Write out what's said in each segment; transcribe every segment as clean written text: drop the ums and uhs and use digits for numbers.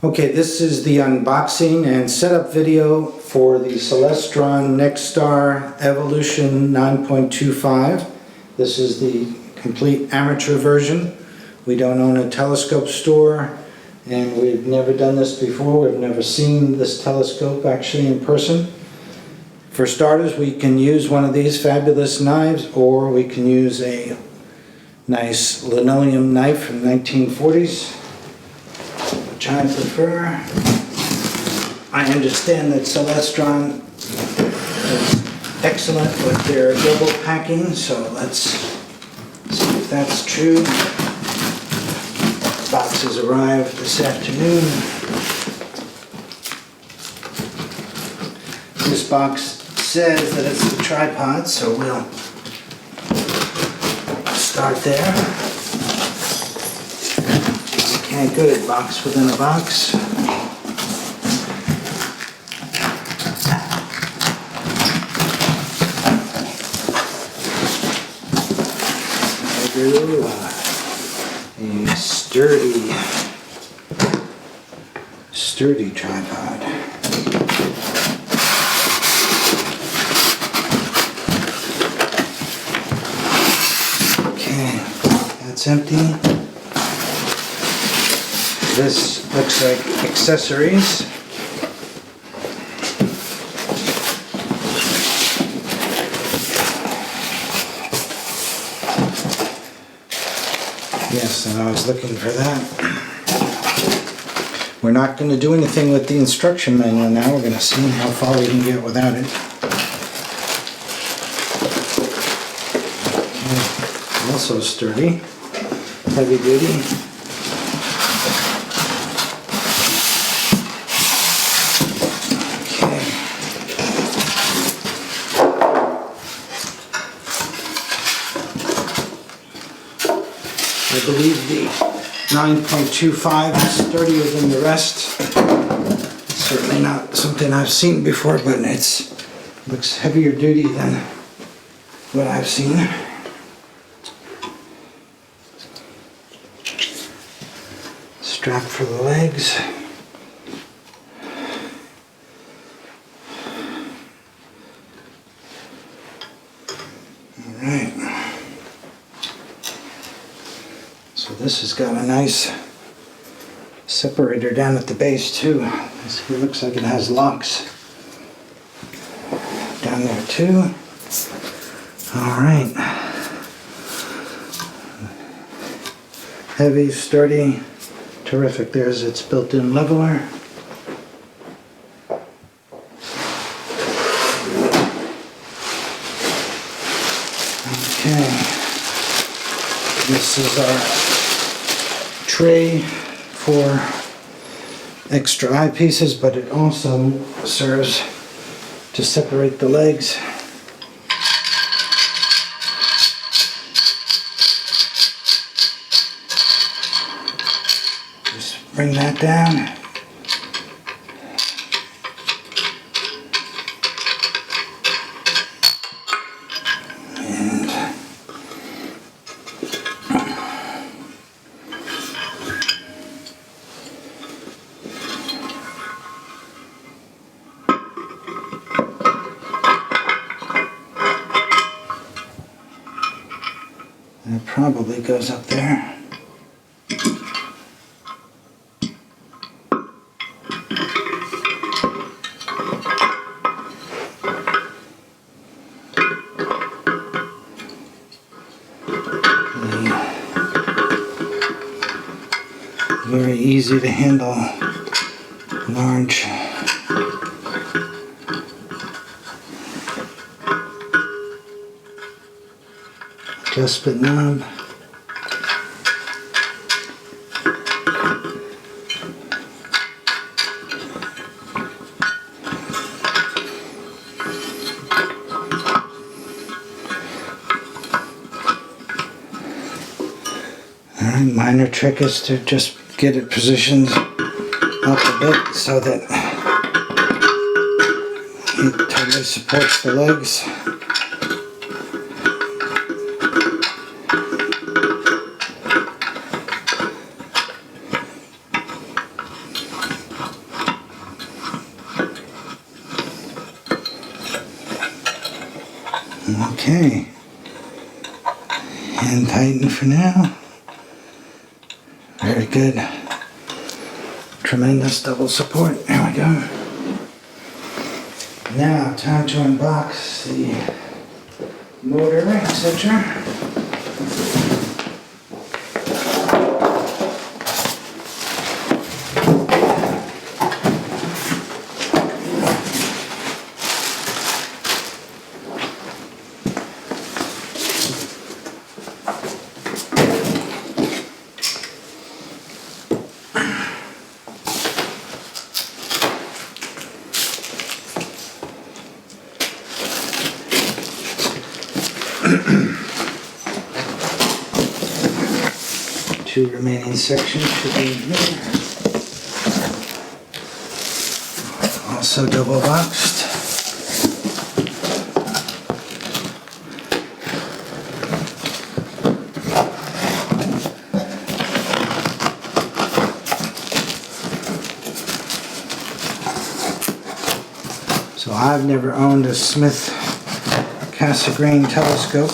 Okay, this is the unboxing and setup video for the Celestron Nexstar Evolution 9.25. This is the complete amateur version. We don't own a telescope store and we've never done this before. We've never seen this telescope actually in person. For starters, we can use one of these fabulous knives, or we can use a nice linoleum knife from 1940s, which I prefer. I understand that Celestron is excellent with their double packing, so let's see if that's true. Boxes arrived this afternoon. This box says that it's the tripod, so we'll start there. Okay, good. Box within a box. A sturdy tripod. Okay, that's empty. This looks like accessories. Yes, and I was looking for that. We're not going to do anything with the instruction manual now. We're going to see how far we can get without it. Okay. Also sturdy, heavy duty. I believe the 9.25 is sturdier than the rest. Certainly not something I've seen before, but it looks heavier duty than what I've seen. Strap for the legs. All right. So this has got a nice separator down at the base too. It looks like it has locks down there too. Alright. Heavy, sturdy, terrific. There's its built-in leveler. Okay. This is our tray for extra eyepieces, but it also serves to separate the legs. Just bring that down. And it probably goes up there. Very easy to handle, large adjustment knob. Alright, minor trick is to just get it positioned up a bit so that it totally supports the legs. Hand tighten for now. Very good. Tremendous double support. There we go. Now, time to unbox the motor, etc. Two remaining sections should be in here. Also double boxed. So I've never owned a Smith Cassegrain telescope.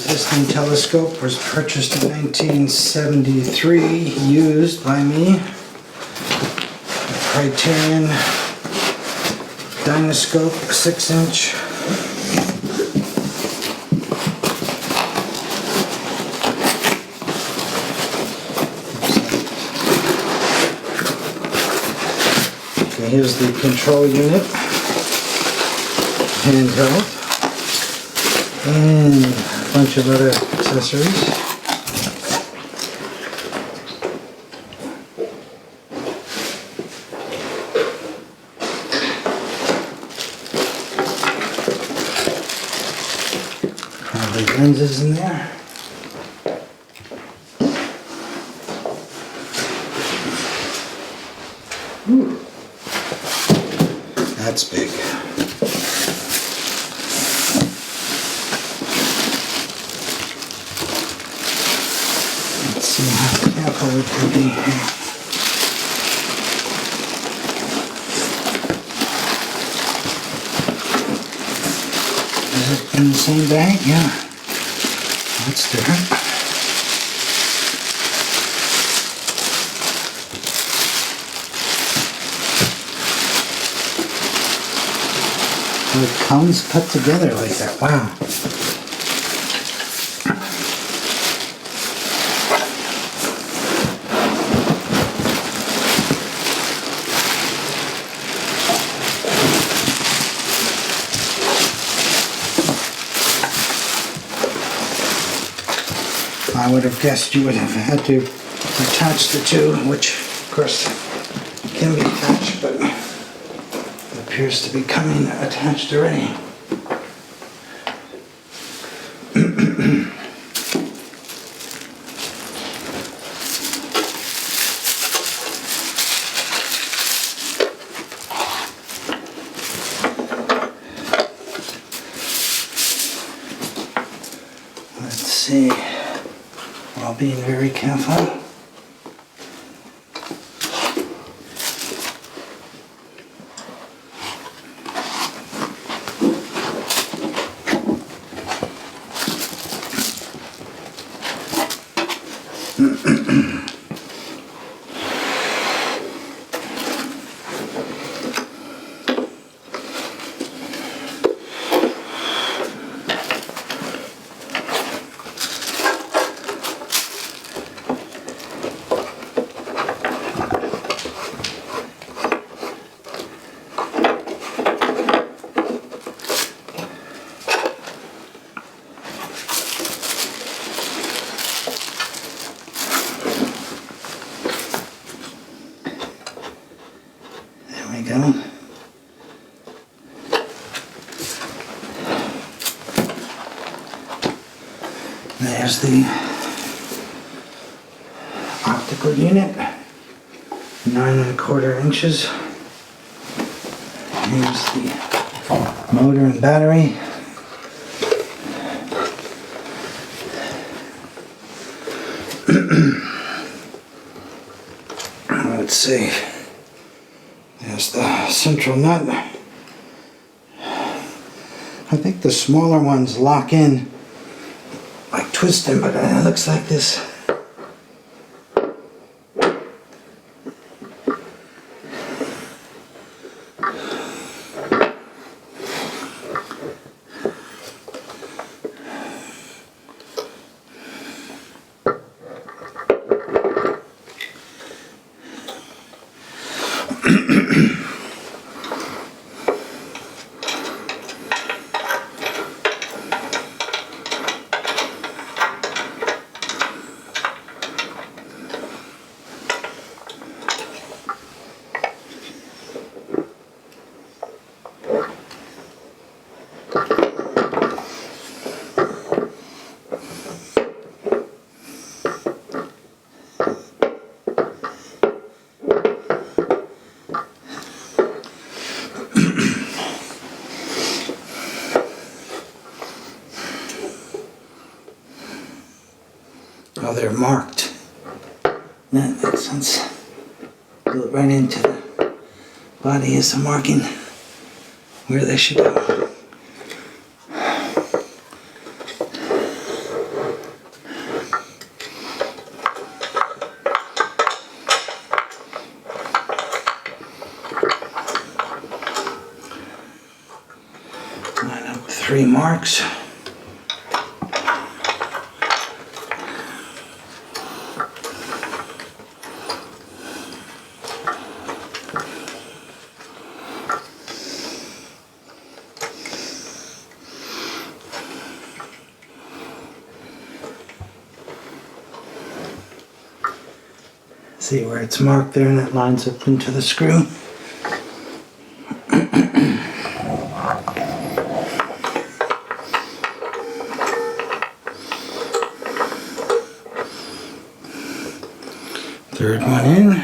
Existing telescope was purchased in 1973, used by me. A Criterion Dynascope 6-inch. Okay, here's the control unit, handheld, and a bunch of other accessories. Probably lenses in there. Ooh. That's big. Let's see how careful we can be here. Is it in the same bag? Yeah. That's different. It comes put together like that. Wow. I would have guessed you would have had to attach the two, which of course can be attached, but appears to be coming attached already. Let's see, while being very careful. There we go. There's the optical unit, 9¼ inches. Here's the motor and battery. Let's see. There's the central nut. I think the smaller ones lock in like twisting, but it looks like this. Oh, they're marked. That makes sense. Pull it right into the body as a marking where they should go. Line up with 3 marks. See where it's marked there, and that lines up into the screw. Third one in.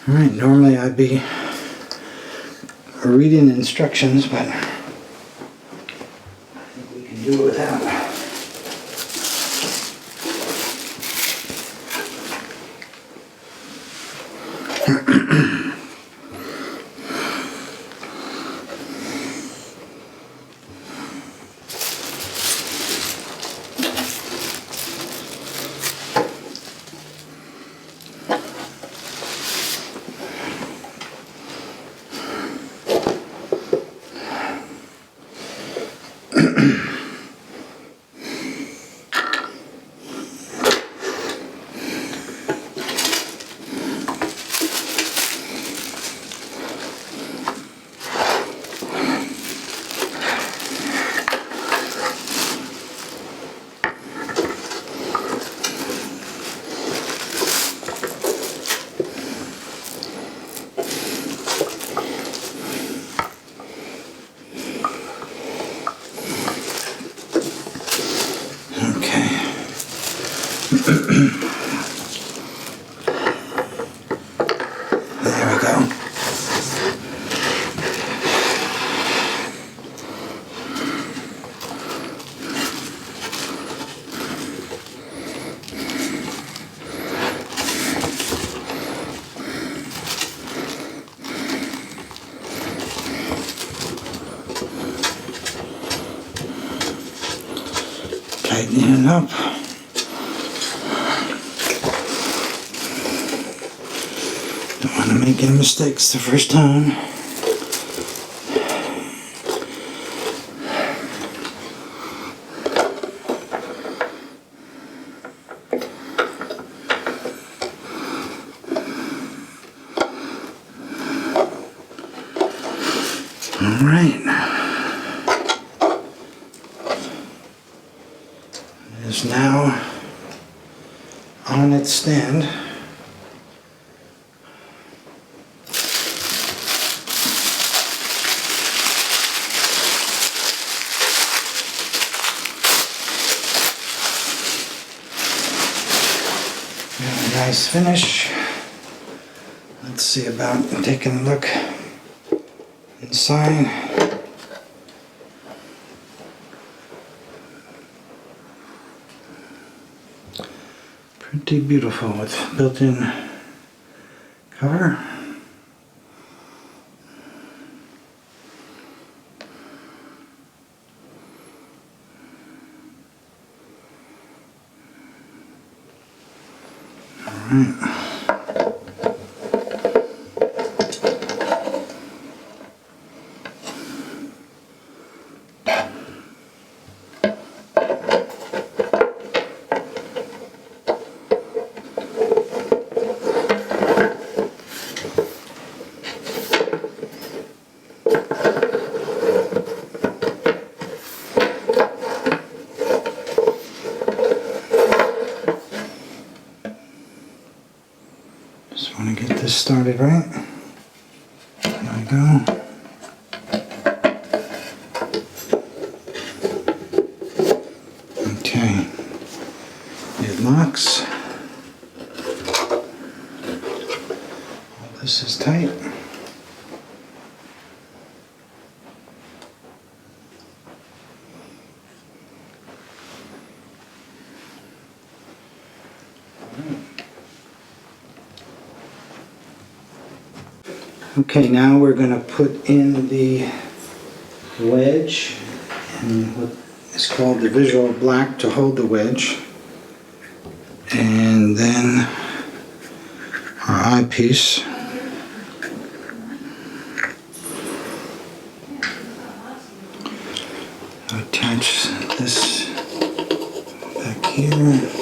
All right, normally I'd be reading instructions, but I think we can do it without. There we go. Tightening it up. Don't want to make any mistakes the first time. All right. It is now on its stand. Nice finish. Let's see about taking a look inside. Pretty beautiful with built-in cover. Alright. Just want to get this started right. There we go. Okay. It locks. All this is tight. Okay, now we're going to put in the wedge and what is called the visual black to hold the wedge, and then our eyepiece. Attach this back here.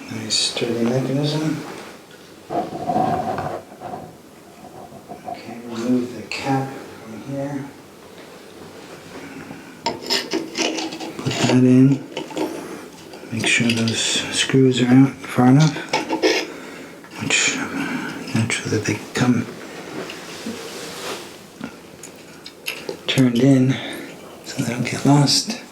Nice sturdy mechanism. Okay, remove the cap from here. Put that in. Make sure those screws are out far enough, which naturally they come turned in so they don't get lost.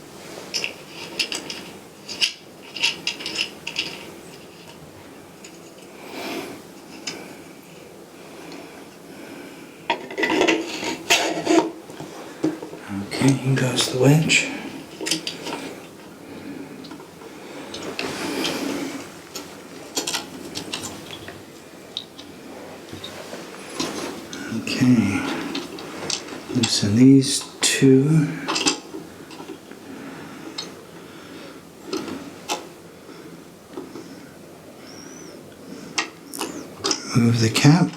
Okay, here goes the wedge. Okay, loosen these two. Remove the cap.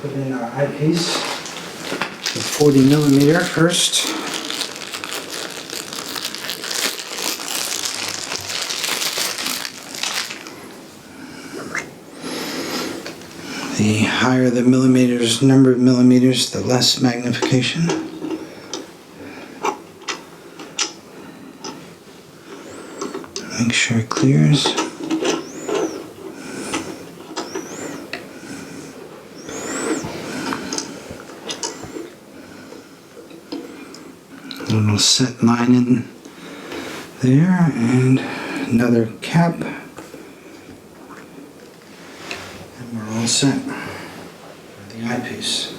Put in our eyepiece, the 40mm first. The higher the millimeters, number of millimeters, the less magnification. Make sure it clears. A little set line in there and another cap, and we're all set for the eyepiece.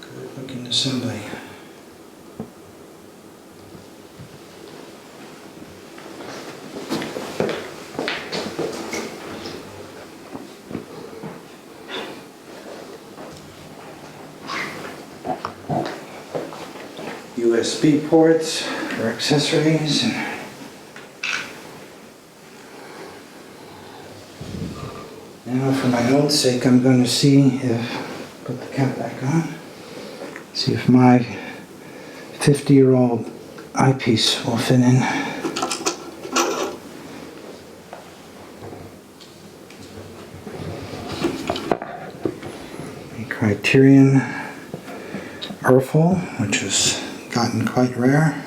Good looking assembly. USB ports for accessories. Now for my own sake I'm going to see if, put the cap back on, see if my 50-year-old eyepiece will fit in. A Criterion Urfel, which has gotten quite rare,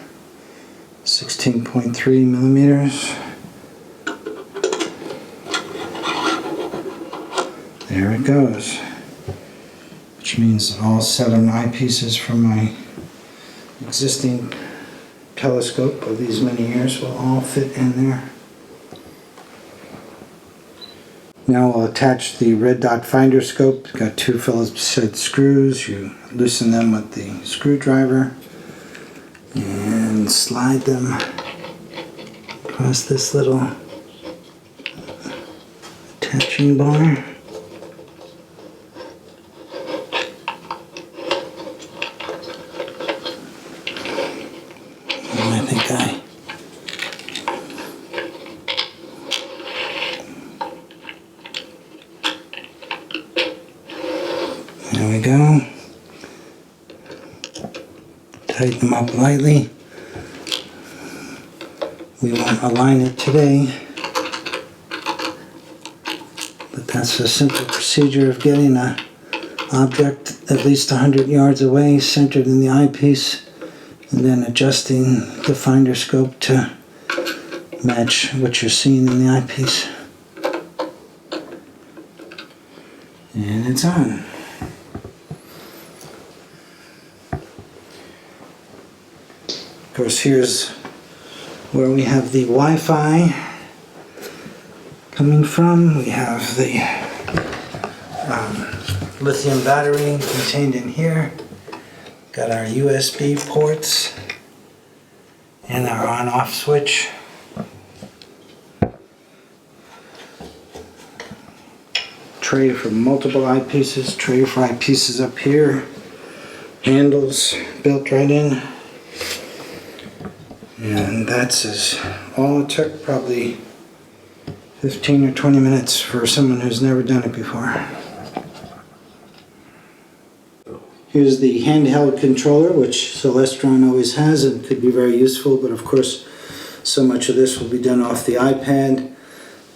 16.3 millimeters. There it goes, which means all 7 eyepieces from my existing telescope of these many years will all fit in there. Now we'll attach the red dot finder scope. It's got 2 Phillips head screws. You loosen them with the screwdriver and slide them across this little attaching bar. There we go. Tighten them up lightly. We won't align it today, but that's a simple procedure of getting an object at least 100 yards away, centered in the eyepiece, and then adjusting the finder scope to match what you're seeing in the eyepiece. And it's on. Of course, here's where we have the Wi-Fi coming from. We have the lithium battery contained in here. Got our USB ports and our on-off switch. Tray for multiple eyepieces, tray for eyepieces up here. Handles built right in. And that's all it took, probably 15 or 20 minutes for someone who's never done it before. Here's the handheld controller, which Celestron always has and could be very useful, but of course so much of this will be done off the iPad.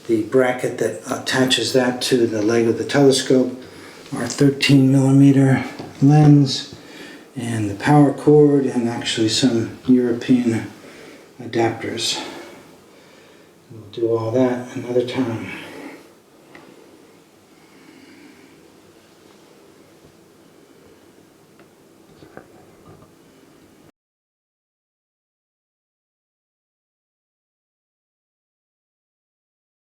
The bracket that attaches that to the leg of the telescope, our 13mm lens, and the power cord, and actually some European adapters. We'll do all that another time.